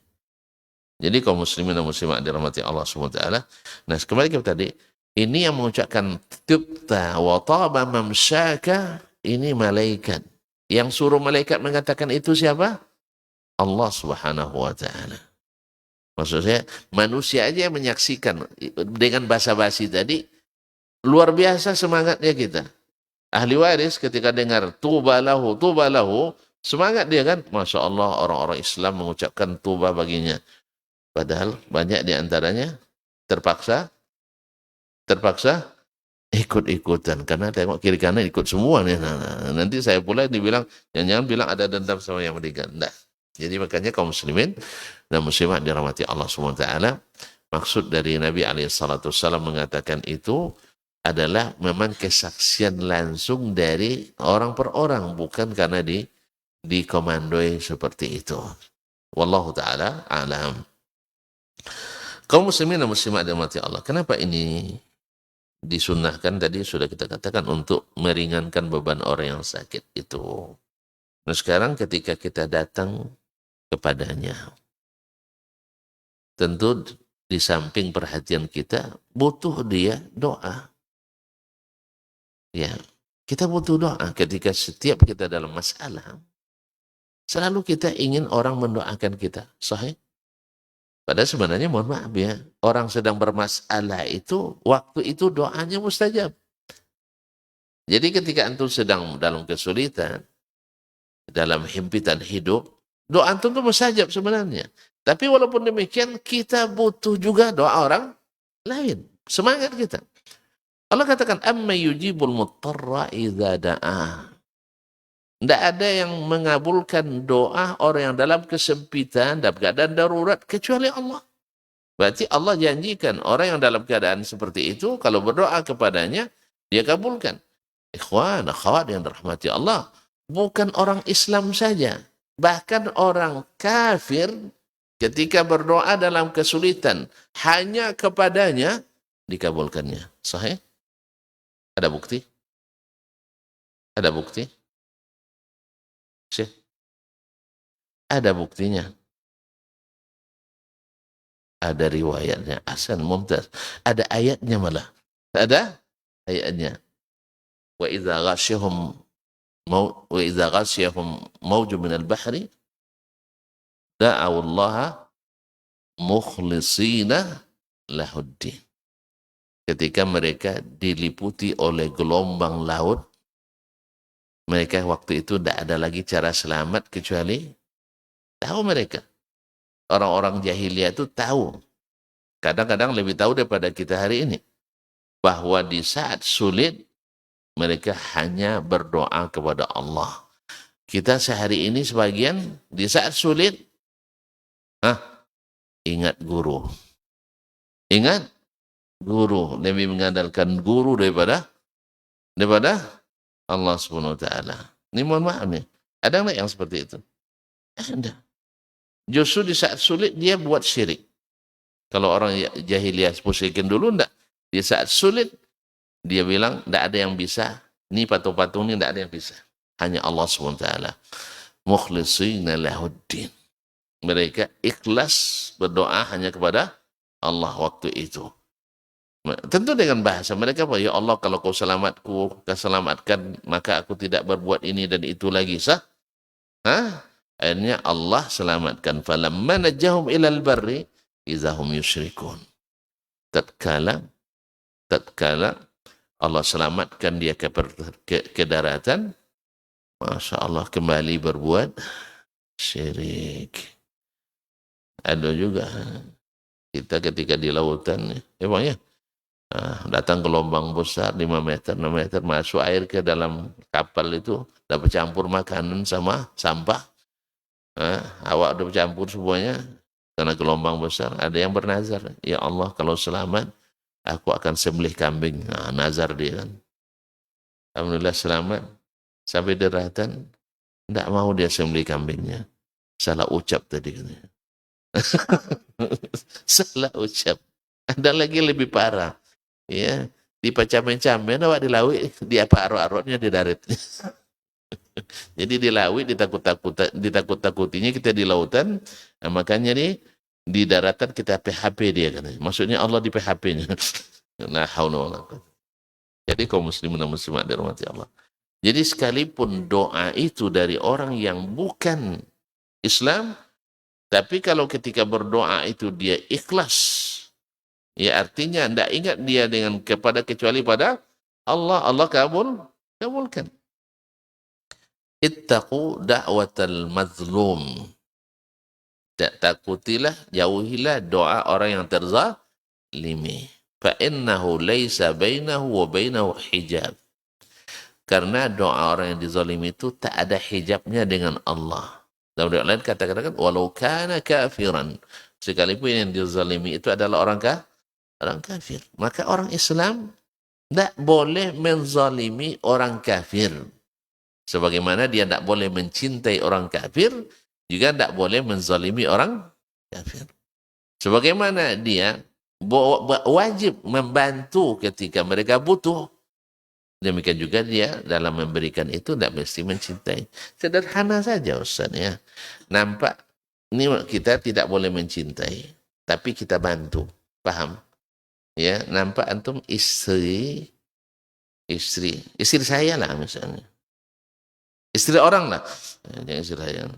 Jadi kaum muslimin dan muslimat dirahmati Allah SWT. Nah, kembali ke tadi. Ini yang mengucapkan tibta wa taba mamsyaka, ini malaikat. Yang suruh malaikat mengatakan itu siapa? Allah Subhanahu wa taala. Maksudnya manusia aja yang menyaksikan dengan basa-basi tadi, luar biasa semangatnya kita. Ahli waris ketika dengar tuba lahu, semangat dia kan, Masya Allah orang-orang Islam mengucapkan tuba baginya. Padahal banyak di antaranya terpaksa ikut-ikutan karena tengok kiri kanan ikut semua nih. Nah, nanti saya pula dibilang jangan bilang ada dendam sama yang meninggal. Nah, jadi makanya kaum muslimin dan muslimat dirahmati Allah SWT, maksud dari Nabi alaihissalam mengatakan itu adalah memang kesaksian langsung dari orang per orang, bukan karena dikomandoi seperti itu. Wallahu ta'ala alam. Kaum muslimin dan muslimat dirahmati Allah, kenapa ini disunnahkan? Tadi sudah kita katakan untuk meringankan beban orang yang sakit itu. Nah sekarang ketika kita datang kepadanya, tentu di samping perhatian kita butuh dia doa. Ya, kita butuh doa ketika setiap kita dalam masalah. Selalu kita ingin orang mendoakan kita. Sahih? Padahal sebenarnya mohon maaf ya, orang sedang bermasalah itu, waktu itu doanya mustajab. Jadi ketika antum sedang dalam kesulitan, dalam himpitan hidup, doa antum itu mustajab sebenarnya. Tapi walaupun demikian, kita butuh juga doa orang Lain. Semangat kita. Allah katakan, amma yujibul muttarra idza da'ah. Tidak ada yang mengabulkan doa orang yang dalam kesempitan, dalam keadaan darurat, kecuali Allah. Berarti Allah janjikan orang yang dalam keadaan seperti itu, kalau berdoa kepadanya, dia kabulkan. Ikhwan, akhwat yang dirahmati Allah, bukan orang Islam saja. Bahkan orang kafir ketika berdoa dalam kesulitan, hanya kepadanya dikabulkannya. Sahih? Ada bukti? Ada bukti? Syekh? Ada buktinya. Ada riwayatnya. Hasan, mumtaz. Ada ayatnya malah. Ada ayatnya. Wa idza ghasyahum wa idza ghasyahum mawjun minal bahri da'aw Allah mukhlishina lahuddin. Ketika mereka diliputi oleh gelombang laut, mereka waktu itu tidak ada lagi cara selamat kecuali tahu mereka. Orang-orang jahiliyah itu tahu. Kadang-kadang lebih tahu daripada kita hari ini. Bahwa di saat sulit, mereka hanya berdoa kepada Allah. Kita sehari ini sebagian, di saat sulit, ingat guru. Ingat guru. Lebih mengandalkan guru daripada Allah Subhanahu wa taala. Ini mohon maaf nih. Ada nggak yang seperti itu? Ada. Justru di saat sulit dia buat syirik. Kalau orang jahiliyah musyrikin dulu enggak. Di saat sulit dia bilang enggak ada yang bisa. Ini patung-patung ini enggak ada yang bisa. Hanya Allah SWT. Mukhlishina lahuddin. Mereka ikhlas berdoa hanya kepada Allah waktu itu. Tentu dengan bahasa mereka, ya Allah kalau kau selamatkan, maka aku tidak berbuat ini dan itu lagi. Sah? Akhirnya Allah selamatkan. Falamma najahum ilal barri izahum yusyrikun. Tatkala Allah selamatkan dia ke daratan, Masya Allah kembali berbuat syirik. Ada juga kita ketika di lautan, emangnya datang gelombang besar 5 meter, 6 meter, masuk air ke dalam kapal itu, dapat campur makanan sama sampah. Awak udah bercampur semuanya karena gelombang besar. Ada yang bernazar, ya Allah kalau selamat aku akan sembelih kambing. Nazar dia kan. Alhamdulillah selamat. Sampai daratan tidak mau dia sembelih kambingnya. Salah ucap tadi katanya. Salah ucap. Ada lagi lebih parah. Ya, dipacamen-camen awak di laut, di apa arok-aroknya di darat. Jadi di laut ditakut-takutinya kita di lautan, makanya nih di daratan kita PHP dia katanya. Maksudnya Allah di PHP-nya. Nah, jadi kaum muslimin dan muslimat dirahmati Allah. Jadi sekalipun doa itu dari orang yang bukan Islam, tapi kalau ketika berdoa itu dia ikhlas, ya artinya tidak ingat dia dengan kecuali pada Allah, Allah kabulkan. Ittaqu da'watal mazlum. Takutilah, jauhilah doa orang yang terzalimi. Fa'innahu laysa bainahu wa bainahu hijab. Karena doa orang yang dizalimi itu tak ada hijabnya dengan Allah. Dalam doa lain kata-katakan, walau kana kafiran. Sekalipun yang dizalimi itu adalah orang kafir. Maka orang Islam tak boleh menzalimi orang kafir. Sebagaimana dia tidak boleh mencintai orang kafir, juga tidak boleh menzalimi orang kafir. Sebagaimana dia wajib membantu ketika mereka butuh, demikian juga dia dalam memberikan itu tidak mesti mencintai. Sederhana saja Ustaz ya. Nampak ini kita tidak boleh mencintai, tapi kita bantu. Paham? Ya, nampak antum istri saya lah misalnya. Istri orang lah, jangan istri saya.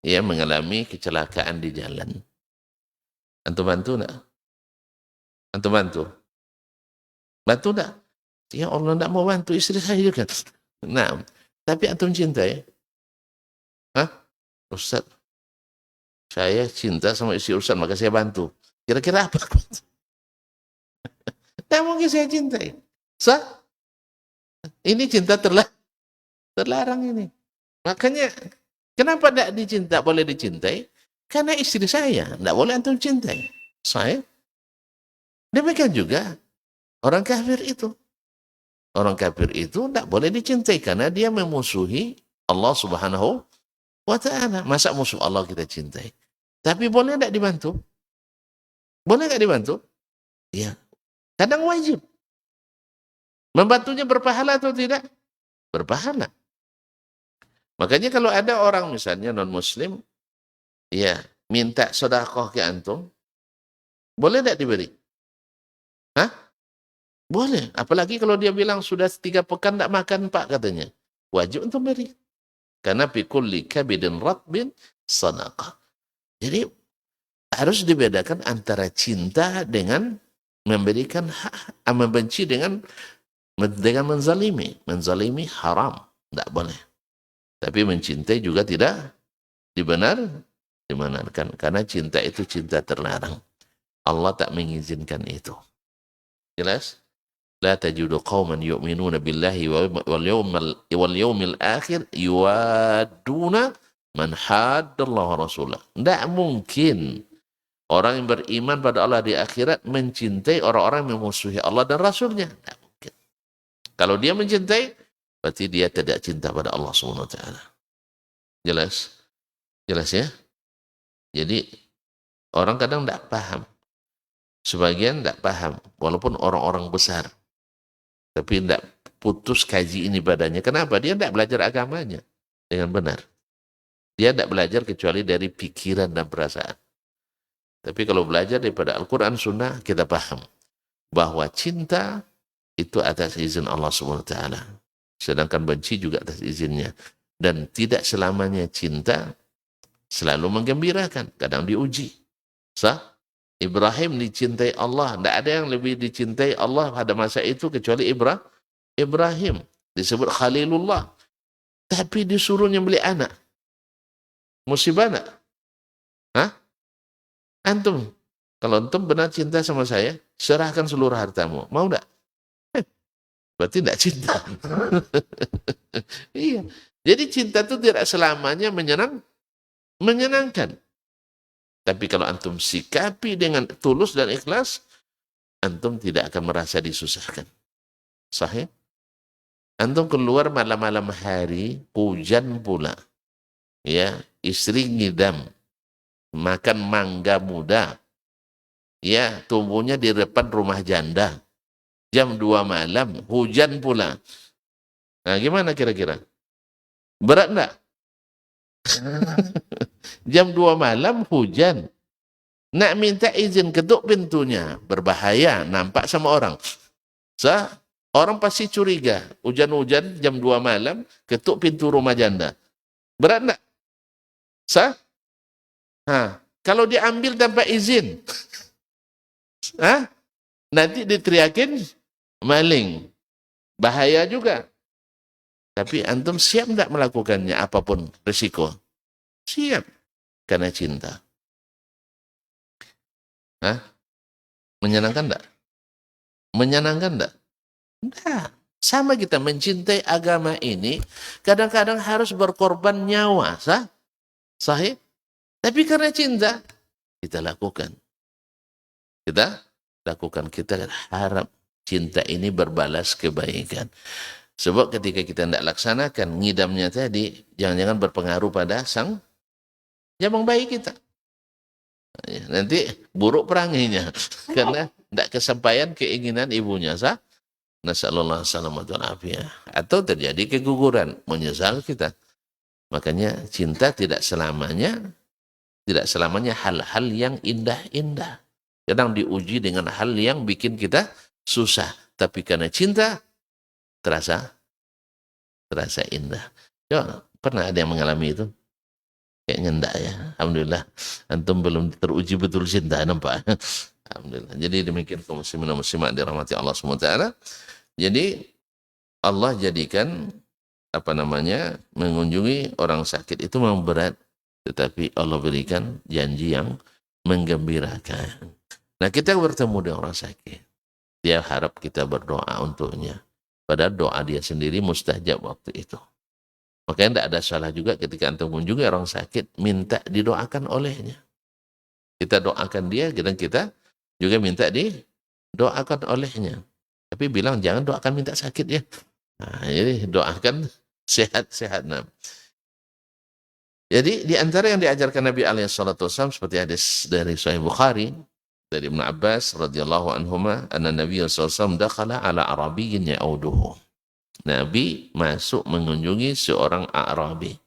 Ia mengalami kecelakaan di jalan. Antum bantu enggak? Antum bantu? Bantu enggak? Ya Allah enggak mau bantu istri saya juga. Nah, tapi antum cinta ya? Ustaz, saya cinta sama istri Ustaz, maka saya bantu. Kira-kira apa? Tidak mungkin saya cintai. Ini cinta terlarang ini. Makanya kenapa tidak dicinta, boleh dicintai? Karena istri saya, tidak boleh antum cintai. Saya. Demikian juga orang kafir itu. Orang kafir itu tidak boleh dicintai karena dia memusuhi Allah Subhanahu wa ta'ala. Masa musuh Allah kita cintai? Tapi boleh tidak dibantu? Boleh tidak dibantu? Ya. Kadang wajib. Membantunya berpahala atau tidak? Berpahala. Makanya kalau ada orang misalnya non-muslim, ya, minta sedekah ke antum, boleh tidak diberi? Hah? Boleh. Apalagi kalau dia bilang sudah 3 pekan tidak makan Pak katanya. Wajib untuk beri. Karena fi kulli kabidin ratbin sadaqah. Jadi harus dibedakan antara cinta dengan memberikan hak, membenci dengan menzalimi. Menzalimi haram, tidak boleh. Tapi mencintai juga tidak dibenarkan. Karena cinta itu cinta terlarang. Allah tak mengizinkan itu. Jelas? La tajidu qauman yu'minuna billahi wal yawmil akhir yuwadduna man haddallaha rasulah. Tidak mungkin orang yang beriman pada Allah di akhirat mencintai orang-orang yang memusuhi Allah dan Rasulnya. Tidak mungkin. Kalau dia mencintai, berarti dia tidak cinta pada Allah SWT. Jelas? Jelas ya? Jadi orang kadang tidak paham. Sebagian tidak paham, walaupun orang-orang besar. Tapi tidak putus kaji ini badannya. Kenapa? Dia tidak belajar agamanya dengan benar. Dia tidak belajar kecuali dari pikiran dan perasaan. Tapi kalau belajar daripada Al-Quran Sunnah, kita paham bahwa cinta itu atas izin Allah SWT. Sedangkan benci juga atas izinnya. Dan tidak selamanya cinta selalu menggembirakan. Kadang diuji. Sah? Ibrahim dicintai Allah. Tidak ada yang lebih dicintai Allah pada masa itu kecuali Ibrahim. Disebut Khalilullah. Tapi disuruh nyembeli anak. Musibah tak? Hah? Antum. Kalau antum benar cinta sama saya, serahkan seluruh hartamu. Mau tak? Berarti tidak cinta. Iya. Jadi cinta itu tidak selamanya menyenangkan. Tapi kalau antum sikapi dengan tulus dan ikhlas, antum tidak akan merasa disusahkan. Sahih? Antum keluar malam-malam hari, hujan pula. Ya, istri ngidam, makan mangga muda. Ya, tumbuhnya di depan rumah janda. Jam 2 malam, hujan pula. Nah, gimana kira-kira? Berat enggak? Jam 2 malam hujan. Nak minta izin ketuk pintunya. Berbahaya. Nampak sama orang. Orang pasti curiga. Hujan-hujan jam 2 malam. Ketuk pintu rumah janda. Berat enggak? Kalau diambil tanpa izin. Nanti diteriakin maling. Bahaya juga. Tapi antum siap enggak melakukannya apapun risiko? Siap. Karena cinta. Menyenangkan enggak? Menyenangkan enggak? Enggak. Sama kita mencintai agama ini, kadang-kadang harus berkorban nyawa. Sahih? Tapi karena cinta, kita lakukan. Kita harap cinta ini berbalas kebaikan. Sebab ketika kita tidak laksanakan ngidamnya tadi, jangan-jangan berpengaruh pada sang jamang bayi kita. Nanti buruk peranginya. Karena tidak kesampaian keinginan ibunya. Nasallallahu salamatu alafiyah. Atau terjadi keguguran. Menyesal kita. Makanya cinta tidak selamanya hal-hal yang indah-indah. Kadang diuji dengan hal yang bikin kita susah. Tapi karena cinta, terasa indah. Ya, pernah ada yang mengalami itu? Kayaknya enggak ya. Alhamdulillah. Antum belum teruji betul cinta, nampak? Alhamdulillah. Jadi demikian kaum muslimin dan muslimat dirahmati Allah SWT. Jadi Allah jadikan mengunjungi orang sakit itu memang berat, tetapi Allah berikan janji yang menggembirakan. Nah, kita bertemu dengan orang sakit. Dia harap kita berdoa untuknya. Padahal doa dia sendiri mustajab waktu itu. Makanya tidak ada salah juga ketika antum mengunjungi orang sakit, minta didoakan olehnya. Kita doakan dia, dan kita juga minta didoakan olehnya. Tapi bilang jangan doakan minta sakit ya. Nah, jadi doakan sehat-sehat. Nah. Jadi di antara yang diajarkan Nabi SAW seperti hadis dari Sahih Bukhari dari Ibnu Abbas radhiyallahu anhuma, anna Nabi SAW dakhala ala Arabiyyin ya'uduhu. Nabi masuk mengunjungi seorang Arabi.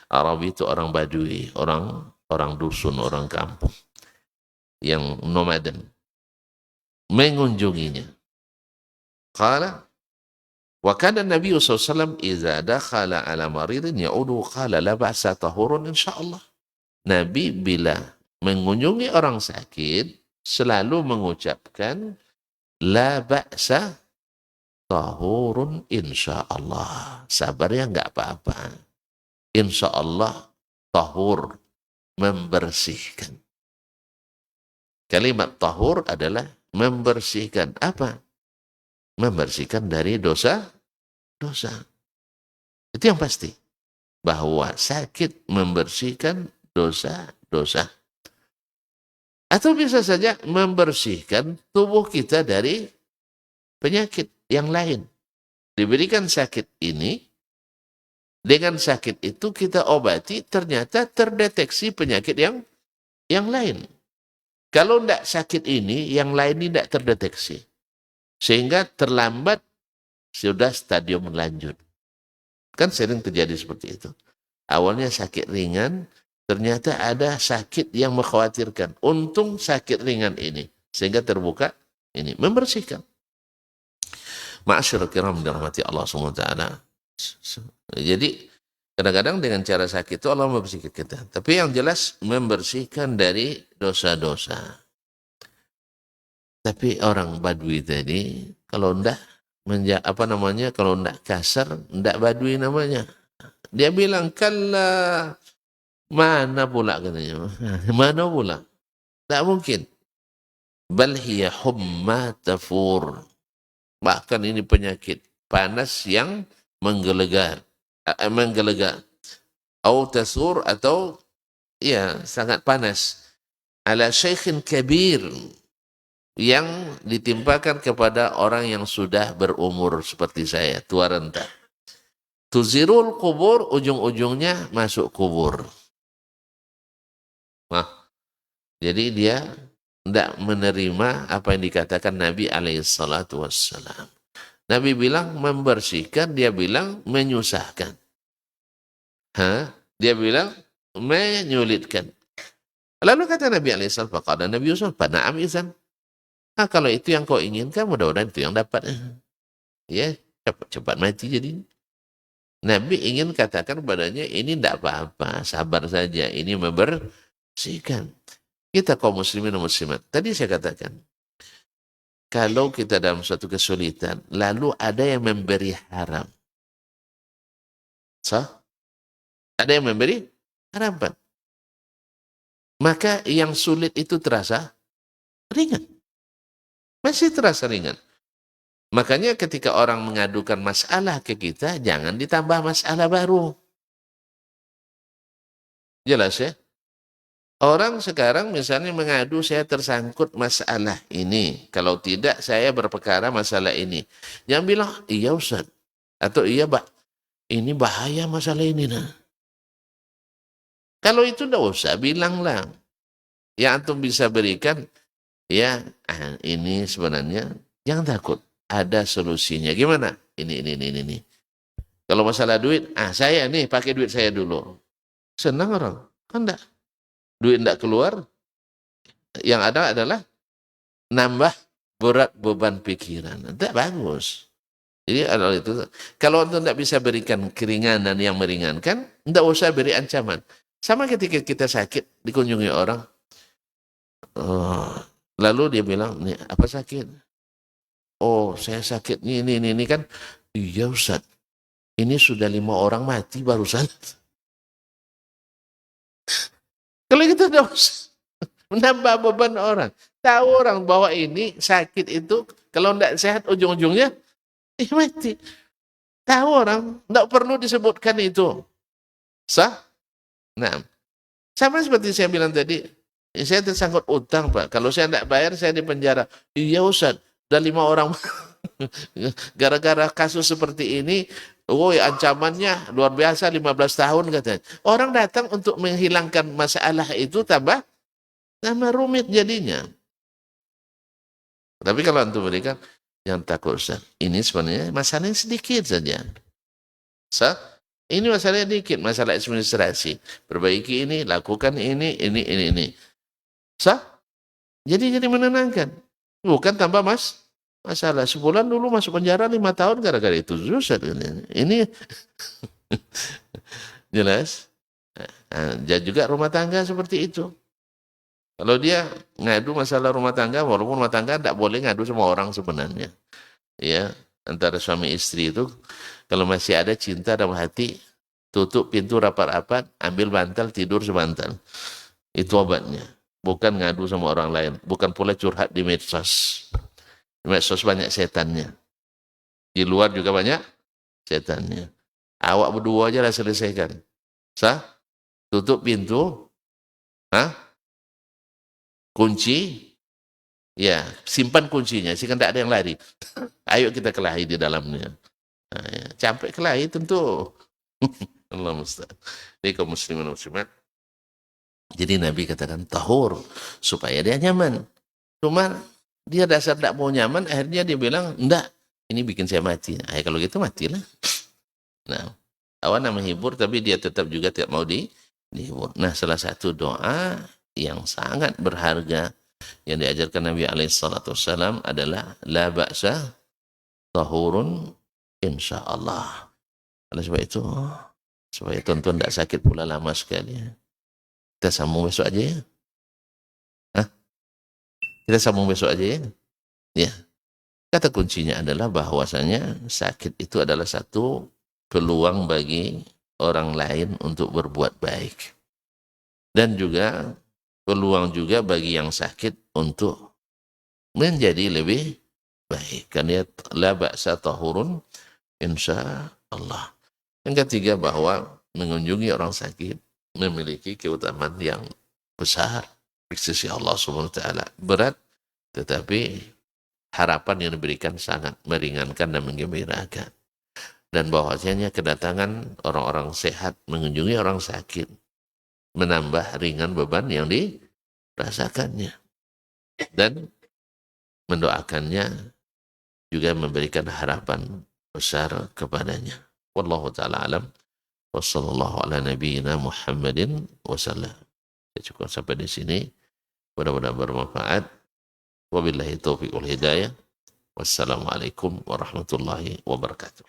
Arabi itu orang Badui, orang dusun, orang kampung yang nomaden. Mengunjunginya. Qala wa kana Nabi SAW idza dakhala ala maridin ya'udu qala la ba'sa tahurun insyaallah. Nabi bila mengunjungi orang sakit selalu mengucapkan la ba'sa tahurun insyaallah. Sabar ya, enggak apa-apa. Insyaallah tahur, membersihkan. Kalimat tahur adalah membersihkan apa? Membersihkan dari dosa. Itu yang pasti. Bahwa sakit membersihkan dosa-dosa. Atau bisa saja membersihkan tubuh kita dari penyakit yang lain. Diberikan sakit ini, dengan sakit itu kita obati, ternyata terdeteksi penyakit yang lain. Kalau tidak sakit ini, yang lain ini tidak terdeteksi. Sehingga terlambat, sudah stadium lanjut. Kan sering terjadi seperti itu. Awalnya sakit ringan, ternyata ada sakit yang mengkhawatirkan. Untung sakit ringan ini. Sehingga terbuka ini. Membersihkan. Ma'asyirul kiram dirahmati Allah SWT. Jadi, kadang-kadang dengan cara sakit itu Allah membersihkan kita. Tapi yang jelas, membersihkan dari dosa-dosa. Tapi orang Badui tadi, kalau enggak, kalau enggak kasar, enggak Badui namanya. Dia bilang, kalla, mana pula katanya. Mana pula? Tak mungkin. Bal hiya humma tafur. Bahkan ini penyakit panas yang menggelegar. Atau tasur, atau ya sangat panas. Ala syekhin kabir. Yang ditimpakan kepada orang yang sudah berumur seperti saya, tua renta. Tuzirul kubur, ujung-ujungnya masuk kubur. Nah, jadi dia tidak menerima apa yang dikatakan Nabi SAW. Nabi bilang membersihkan, dia bilang menyusahkan. Dia bilang menyulitkan. Lalu kata Nabi SAW, faqala Nabi SAW, na'am izan. Kalau itu yang kau inginkan, mudah-mudahan itu yang dapat. Ya, cepat mati jadi. Nabi ingin katakan padanya, ini tidak apa-apa, sabar saja. Ini membersihkan. Kita kaum muslimin dan muslimat. Tadi saya katakan, kalau kita dalam suatu kesulitan, lalu ada yang memberi haram. Ada yang memberi harapan. Maka yang sulit itu terasa ringan. Masih terasa ringan. Makanya ketika orang mengadukan masalah ke kita, jangan ditambah masalah baru. Jelas ya? Orang sekarang misalnya mengadu, saya tersangkut masalah ini. Kalau tidak, saya berperkara masalah ini. Jangan bilang, iya Ustaz. Atau iya Pak, ini bahaya masalah ini. Nah. Kalau itu tidak usah, bilanglah. Yang antum bisa berikan, ya ini sebenarnya, jangan takut. Ada solusinya. Gimana? Ini. Kalau masalah duit, saya nih pakai duit saya dulu. Senang orang. Kan enggak. Duit enggak keluar. Yang ada adalah nambah berat beban pikiran. Tidak bagus. Jadi kalau antum tidak bisa berikan keringanan yang meringankan, tidak usah beri ancaman. Sama ketika kita sakit, dikunjungi orang. Lalu dia bilang, nih apa sakit? Oh, saya sakit ini kan. Iya Ustaz, ini sudah 5 orang mati barusan. Kalau kita tidak usah menambah beban orang. Tahu orang bahwa ini sakit itu Kalau tidak sehat ujung-ujungnya mati. Tahu orang, tidak perlu disebutkan itu. Sah? Nah, sama seperti saya bilang tadi, saya tersangkut utang Pak. Kalau saya tidak bayar, saya di penjara. Iya Ustaz, dan 5 orang gara-gara kasus seperti ini, ancamannya luar biasa 15 tahun katanya. Orang datang untuk menghilangkan masalah itu tambah rumit jadinya. Tapi kalau antum berikan, yang takut Ustaz. Ini sebenarnya masalahnya sedikit saja. Ini masalahnya sedikit, masalah administrasi. Perbaiki ini, lakukan ini. Jadi menenangkan. Bukan tambah masalah. Sebulan dulu masuk penjara 5 tahun gara-gara itu. Ustaz. Ini jelas. Dan juga rumah tangga seperti itu. Kalau dia ngadu masalah rumah tangga, walaupun rumah tangga tidak boleh ngadu sama orang sebenarnya. Ya, antara suami istri itu, kalau masih ada cinta dalam hati, tutup pintu rapat-rapat, ambil bantal, tidur sebantal. Itu obatnya. Bukan ngadu sama orang lain. Bukan pula curhat di medsos. Di medsos banyak setannya. Di luar juga banyak setannya. Awak berdua aja lah selesaikan. Tutup pintu, kunci, ya simpan kuncinya, sehingga tidak ada yang lari. Ayo kita kelahi di dalamnya. Nah, ya. Sampai kelahi tentu. Allah musta'an. Jadi kaum muslimin muslimat. Jadi Nabi katakan tahur supaya dia nyaman. Cuma dia dasar tidak mau nyaman, akhirnya dia bilang enggak, ini bikin saya mati. Nah, kalau gitu matilah. Nah, awan menghibur tapi dia tetap juga tidak mau dihibur. Nah, salah satu doa yang sangat berharga yang diajarkan Nabi SAW adalah la ba'sa tahurun insyaallah. Oleh sebab itu, supaya tuan-tuan tidak sakit pula lama sekali. Kita sambung besok aja ya. Kita sambung besok aja ya. Ya. Kata kuncinya adalah bahwasanya sakit itu adalah satu peluang bagi orang lain untuk berbuat baik. Dan juga peluang juga bagi yang sakit untuk menjadi lebih baik. Karena la ba'sa tahurun insyaallah. Yang ketiga bahwa mengunjungi orang sakit memiliki keutamaan yang besar di sisi Allah Subhanahu wa taala. Berat tetapi harapan yang diberikan sangat meringankan dan menggembirakan. Dan bahwasanya kedatangan orang-orang sehat mengunjungi orang sakit menambah ringan beban yang dirasakannya. Dan mendoakannya juga memberikan harapan besar kepadanya. Wallahu ta'ala alam. Wassallallahu ala nabiyyina Muhammadin wasallam. Saya cukup sampai di sini. Mudah-mudahan bermanfaat. Wabillahi taufiq wal hidayah. Wassalamualaikum warahmatullahi wabarakatuh.